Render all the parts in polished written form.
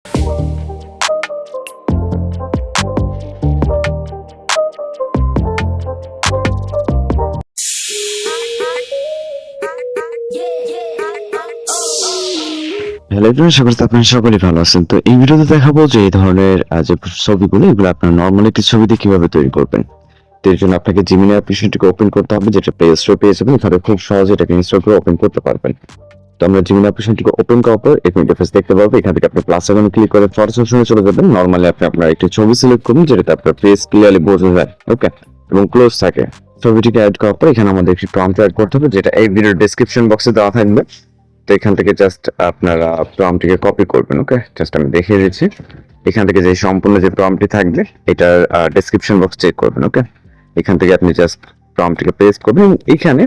Hello everyone, আশা করি আপনারা সকলেই ভালো আছেন। তো এই ভিডিওতে দেখাবো যে এই ধরনের যে ছবিগুলো এগুলো আপনারা নরমালি একটি ছবি দিয়ে কিভাবে তৈরি করবেন। তো এর জন্য আপনাকে জিমিনি অ্যাপ্লিকেশনটিকে ওপেন করতে হবে, যেটা প্লে স্টোরে পেয়ে যাবেন। এখানে খুব সহজে এটাকে ইনস্টল করে ওপেন করতে পারবেন। তো আমরা জিমিনি অ্যাপ্লিকেশনটিকে ওপেন করার পর এরকম ইন্টারফেস দেখতে পারবেন। এখান থেকে আপনি প্লাস আইকনে ক্লিক করে ফটো সেকশনে চলে যাবেন। নরমালি আপনি আপনার একটি ছবি সিলেক্ট করুন যেটাতে আপনার ফেস ক্লিয়ারলি বোঝা যায়, ওকে, এবং ক্লোজ থাকে। ছবিটিকে অ্যাড করার পর এখানে আমাদের একটি প্রম্পট অ্যাড করতে হবে, যেটা এই ভিডিওর ডেসক্রিপশন বক্সে দেওয়া থাকবে। তো এখান থেকে জাস্ট আপনারা প্রম্পটটিকে কপি করবেন, ওকে, জাস্ট আমি দেখিয়ে দিচ্ছি। এখান থেকে যে সম্পূর্ণ যে প্রম্পটটি থাকবে এটার ডেসক্রিপশন বক্স চেক করবেন, ওকে। এখান থেকে আপনি জাস্ট প্রম্পটটিকে পেস্ট করবেন। এখানে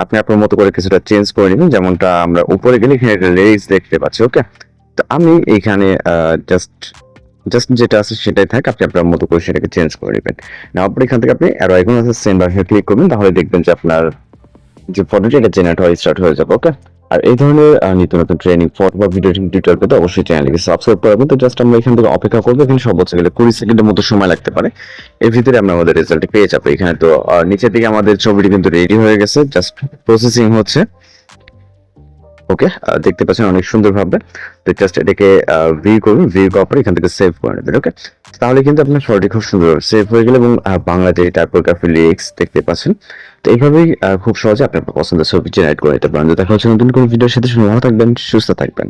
আপনি আপনার মতো করে কিছুটা চেঞ্জ করে নেবেন, যেমনটা আমরা উপরে গেলে এখানে একটা রেজ দেখতে পাচ্ছি, ওকে। তো আমি এইখানে জাস্ট জাস্ট যেটা আছে সেটাই থাক, আপনি আপনার মতো করে সেটাকে চেঞ্জ করে নেবেন। নেওয়ার পর এখান থেকে আপনি অ্যারো আইকন আছে সেন্ড বাটনে ক্লিক করবেন, তাহলে দেখবেন যে আপনার যে ফটোটি এটা জেনারেট হওয়া স্টার্ট হয়ে যাবে, ওকে। আর এই ধরনের নিত্য নতুন ট্রেনিং ফটো বা ভিডিও টিউটোরিয়াল পেতে অবশ্যই চ্যানেলটিকে সাবস্ক্রাইব করবেন। তো জাস্ট আমরা এখান থেকে অপেক্ষা করবো, এখানে সর্বোচ্চ গেলে 20 সেকেন্ডের মতো সময় লাগতে পারে। এর ভিতরে আমরা আমাদের রেজাল্টটি পেয়ে যাবো। এখানে তো নিচের দিকে আমাদের ছবিটি কিন্তু রেডি হয়ে গেছে, জাস্ট প্রসেসিং হচ্ছে, ওকে। দেখতে পাচ্ছেন অনেক সুন্দর ভাবে। তো জাস্ট এটাকে ভিউ করুন, ভিউ করার পর এখান থেকে সেভ করে নেবেন, ওকে। তাহলে কিন্তু আপনার ফটোটি খুব সুন্দর সেভ হয়ে গেল এবং বাংলাতে টাইপোগ্রাফি লিরিক্স দেখতে পাচ্ছেন। তো এইভাবেই খুব সহজে আপনার পছন্দের ছবি জেনারেট করে নিতে পারেন। তো দেখা হচ্ছে নতুন কোনো ভিডিওর সাথে। ভালো থাকবেন, সুস্থ থাকবেন।